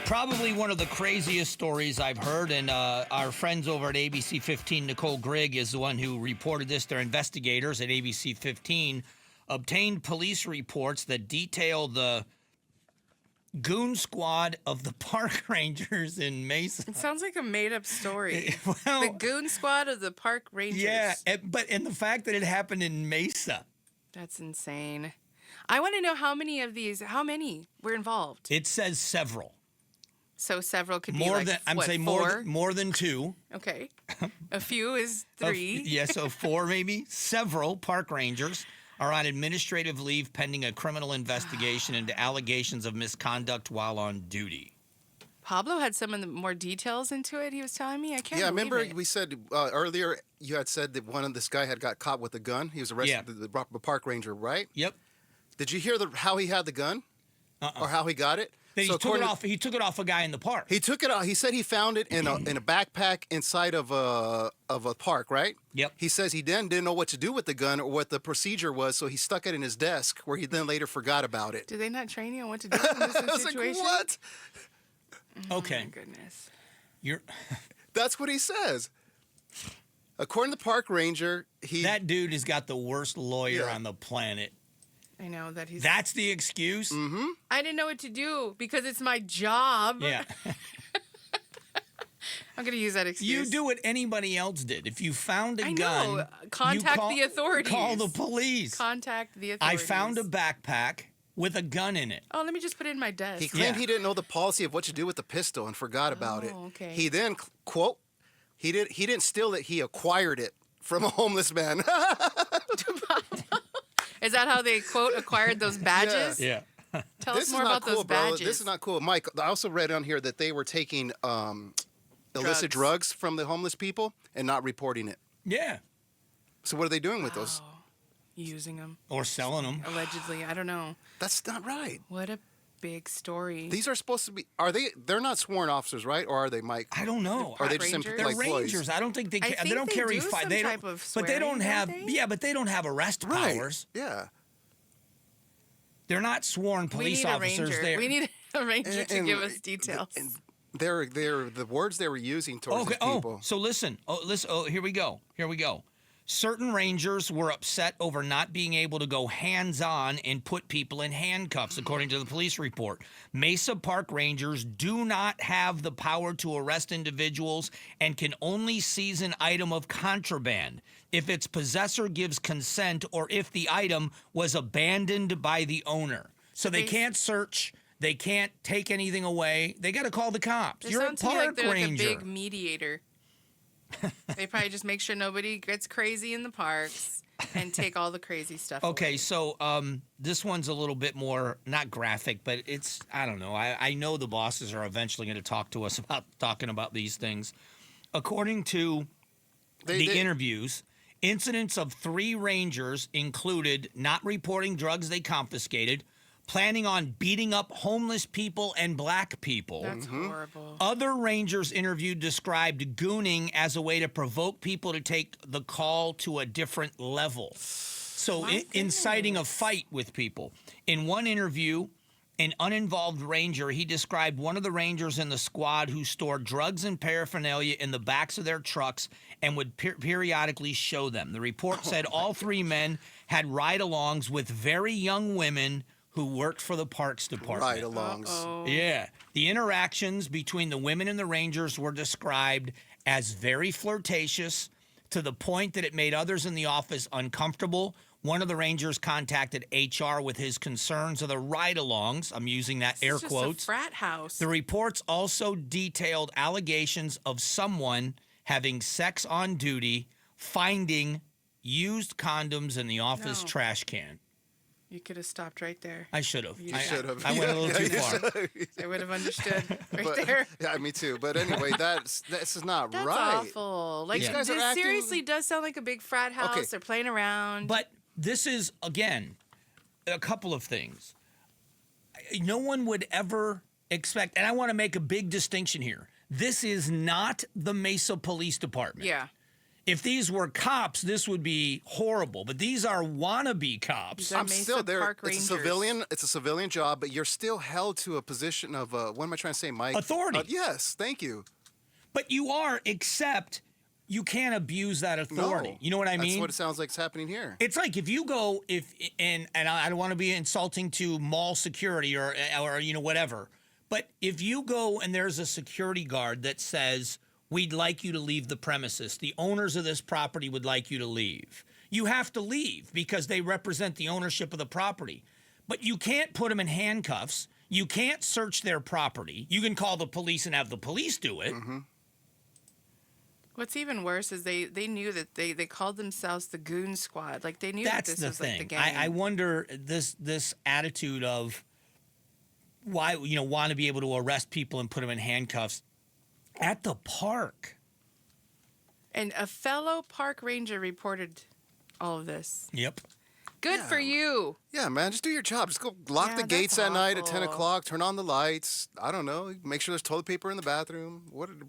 Probably one of the craziest stories I've heard, and our friends over at ABC 15, Nicole Grigg, is the one who reported this. Their investigators at ABC 15 obtained police reports that detail the Goon Squad of the park rangers in Mesa. It sounds like a made-up story. Well, the Goon Squad of the park rangers. Yeah, and the fact that it happened in Mesa. That's insane. I want to know how many were involved. It says several. So several could More be like, than I'm what, saying four? more than two. Okay. A few is three. Yeah, so four maybe. Several park rangers are on administrative leave pending a criminal investigation into allegations of misconduct while on duty. Pablo had some of the more details into it. He was telling me. I can't. Yeah, believe remember it. we said earlier you had said that this guy had got caught with a gun. He was arrested. Yeah. The park ranger, right? Yep. Did you hear how he had the gun, or how he got it? He took it off. He took it off a guy in the park. He took it out. He said he found it in a backpack inside of a park, right? Yep. He says he then didn't know what to do with the gun or what the procedure was, so he stuck it in his desk, where he then later forgot about it. Do they not train you on what to do in this I was situation? like, what? Okay. Oh my goodness. That's what he says. According to the park ranger, that dude has got the worst lawyer on the planet. I know that he's. That's the excuse? Mm-hmm. I didn't know what to do because it's my job. Yeah. I'm going to use that excuse. You do what anybody else did. If you found a I gun, know. Contact the authorities. Call the police. Contact the I authorities. found a backpack with a gun in it. Oh, let me just put it in my desk. He claimed he didn't know the policy of what to do with the pistol and forgot about it. Okay. He then quote, he didn't steal it. He acquired it from a homeless man. Is that how they, quote, acquired those badges? Yeah. Tell us more about those badges. This is not cool. Mike, I also read on here that they were taking illicit drugs from the homeless people and not reporting it. Yeah. So what are they doing with those? Using them. Or selling them. Allegedly. I don't know. That's not right. What a big story. These are supposed to be, they're not sworn officers, right? Or are they, Mike? I don't know. Are they just Rangers? They're like rangers. employees? I don't think they. I think they don't they carry do fire. some They type don't. of But they don't swearing, have. don't they? Yeah, but they don't have arrest powers. Yeah. They're not sworn police we need officers. A ranger. They're, We need a ranger to give us details. And they're the words they were using towards these people. So listen. Here we go. Certain rangers were upset over not being able to go hands-on and put people in handcuffs, according to the police report. Mesa Park Rangers do not have the power to arrest individuals and can only seize an item of contraband if its possessor gives consent or if the item was abandoned by the owner. So they can't search. They can't take anything away. They got to call the cops. You're a park they're ranger. Like a big mediator. They probably just make sure nobody gets crazy in the parks and take all the crazy stuff Okay, away. so this one's a little bit more, not graphic, but it's, I don't know. I know the bosses are eventually going to talk to us about talking about these things. According to the interviews, incidents of 3 rangers included not reporting drugs they confiscated, planning on beating up homeless people and black people. That's horrible. Other rangers interviewed described gooning as a way to provoke people to take the call to a different level. So inciting a fight with people. In one interview, an uninvolved ranger, he described one of the rangers in the squad who stored drugs and paraphernalia in the backs of their trucks and would periodically show them. The report said all 3 men had ride-alongs with very young women who worked for the Parks Department. Ride-alongs. Yeah. The interactions between the women and the Rangers were described as very flirtatious to the point that it made others in the office uncomfortable. One of the Rangers contacted HR with his concerns of the ride-alongs. I'm using that air quotes. Just a frat house. The reports also detailed allegations of someone having sex on duty, finding used condoms in the office trash can. You could have stopped right there. I should have. You should have. I went a little too far. I would have understood there. Yeah, me too. But anyway, this is not That's right. awful. Like, These guys are this acting- seriously does sound like a big frat house. Okay. They're playing around. But this is, again, a couple of things. No one would ever expect, and I want to make a big distinction here. This is not the Mesa Police Department. Yeah. If these were cops, this would be horrible. But these are wannabe cops. They're I'm Mesa still there. Park It's a Rangers. civilian. It's a civilian job, but you're still held to a position of what am I trying to say, Mike? Authority. Yes, thank you. But you are, except you can't abuse that authority. No, You know what I mean? That's what it sounds like is happening here. It's like if you go and I don't want to be insulting to mall security or whatever, but if you go and there's a security guard that says, we'd like you to leave the premises, the owners of this property would like you to leave, you have to leave because they represent the ownership of the property. But you can't put them in handcuffs. You can't search their property. You can call the police and have the police do it. Mm-hmm. What's even worse is they knew that they called themselves the Goon Squad. Like they knew that That's this the was thing. like the gang. I wonder this attitude of why want to be able to arrest people and put them in handcuffs at the park. And a fellow park ranger reported all of this. Yep. Good for you. Yeah, man, just do your job. Just go lock Yeah, the gates that's at night at 10 awful. o'clock, turn on the lights. I don't know. Make sure there's toilet paper in the bathroom.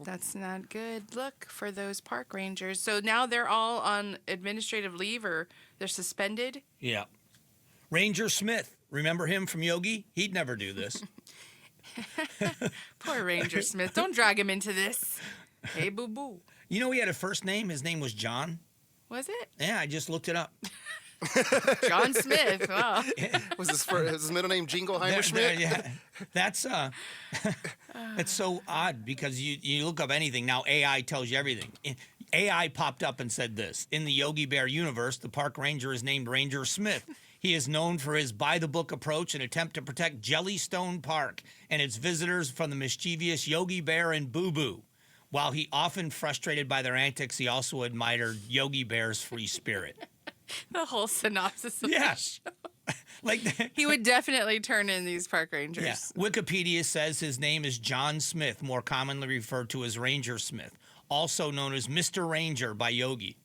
That's not good. Look for those park rangers. So now they're all on administrative leave or they're suspended. Yeah. Ranger Smith, remember him from Yogi? He'd never do this. Poor Ranger Smith. Don't drag him into this. Hey, boo boo. You know he had a first name? His name was John. Was it? Yeah, I just looked it up. John Smith. Wow. Was his middle name Jingleheimer Schmidt? Yeah. That's it's so odd because you look up anything. Now AI tells you everything. AI popped up and said this. In the Yogi Bear universe, the park ranger is named Ranger Smith. He is known for his by-the-book approach and attempt to protect Jellystone Park and its visitors from the mischievous Yogi Bear and Boo Boo. While he often frustrated by their antics, he also admired Yogi Bear's free spirit. The whole synopsis of Yes. Like he would definitely turn in these park rangers. yeah. Wikipedia says his name is John Smith, more commonly referred to as Ranger Smith, also known as Mr. Ranger by Yogi.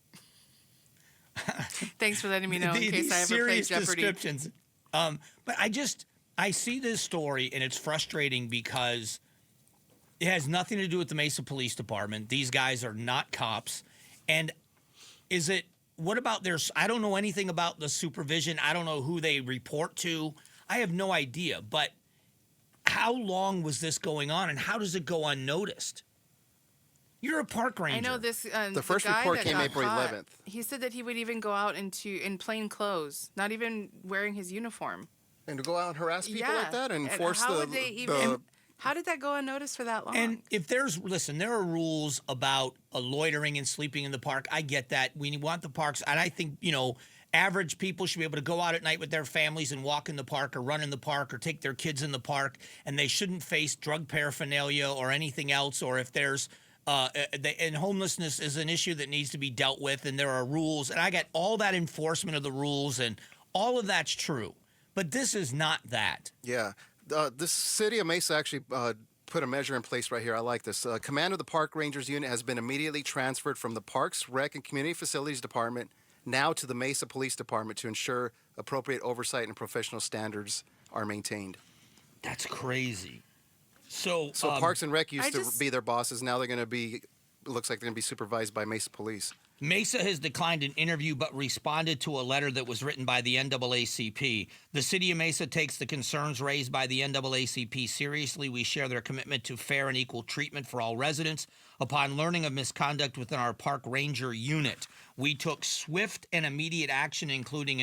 Thanks for letting me know in case These I ever play serious Jeopardy. descriptions. But I see this story and it's frustrating because it has nothing to do with the Mesa Police Department. These guys are not cops. And what about I don't know anything about the supervision. I don't know who they report to. I have no idea. But how long was this going on and how does it go unnoticed? You're a park ranger. I know this. The first guy report that came got April caught, 11th. He said that he would even go out in plain clothes, not even wearing his uniform. And to go out and harass people like that and force how the, would they even? the How did that go unnoticed for that long? And if there are rules about loitering and sleeping in the park. I get that. We want the parks. And I think, average people should be able to go out at night with their families and walk in the park or run in the park or take their kids in the park. And they shouldn't face drug paraphernalia or anything else. Or if there's, and homelessness is an issue that needs to be dealt with. And there are rules. And I get all that enforcement of the rules and all of that's true. But this is not that. Yeah. This city of Mesa actually put a measure in place right here. I like this. Command of the Park Rangers Unit has been immediately transferred from the Parks, Rec, and Community Facilities Department now to the Mesa Police Department to ensure appropriate oversight and professional standards are maintained. That's crazy. So Parks and Rec used I to be their bosses. Now they're going to be, looks like they're going to be supervised by Mesa Police. Mesa has declined an interview but responded to a letter that was written by the NAACP. The city of Mesa takes the concerns raised by the NAACP seriously. We share their commitment to fair and equal treatment for all residents. Upon learning of misconduct within our park ranger unit, we took swift and immediate action, including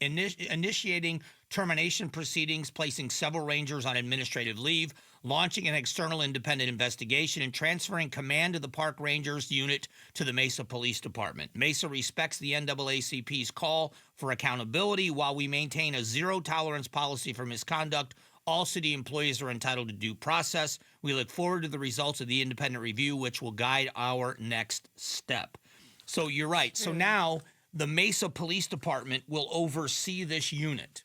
initiating termination proceedings, placing several rangers on administrative leave, launching an external independent investigation, and transferring command of the Park Rangers unit to the Mesa Police Department. Mesa respects the NAACP's call for accountability. While we maintain a zero-tolerance policy for misconduct, all city employees are entitled to due process. We look forward to the results of the independent review, which will guide our next step. So you're right. So now the Mesa Police Department will oversee this unit.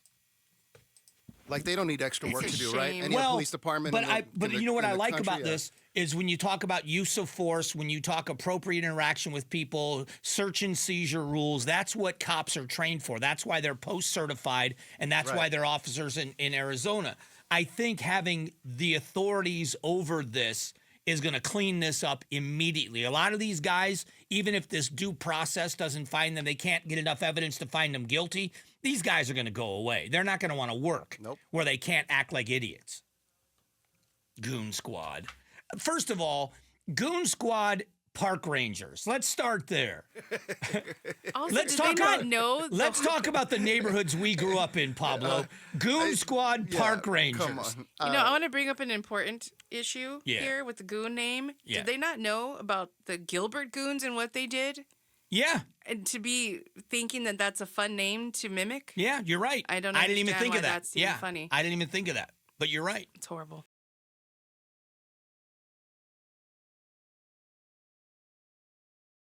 Like they don't need extra work It's to a do, right? shame. Any police department. But you know what I like about this is when you talk about use of force, when you talk appropriate interaction with people, search and seizure rules, that's what cops are trained for. That's why they're post-certified, and that's why they're officers in Arizona. I think having the authorities over this is going to clean this up immediately. A lot of these guys, even if this due process doesn't find them, they can't get enough evidence to find them guilty, these guys are going to go away. They're not going to want to work where they can't act like idiots. Goon Squad. First of all, Goon Squad park rangers. Let's start there. Also, Let's did they talk not about know the- Let's talk about the neighborhoods we grew up in, Pablo. Goon Squad park rangers. Come on. I want to bring up an important issue Yeah. here with the goon name. Yeah. Did they not know about the Gilbert goons and what they did? Yeah, And to be thinking that that's a fun name to mimic? yeah, you're right. I don't I didn't even understand think why of that. that's even Yeah, funny. I didn't even think of that. But you're right. It's horrible.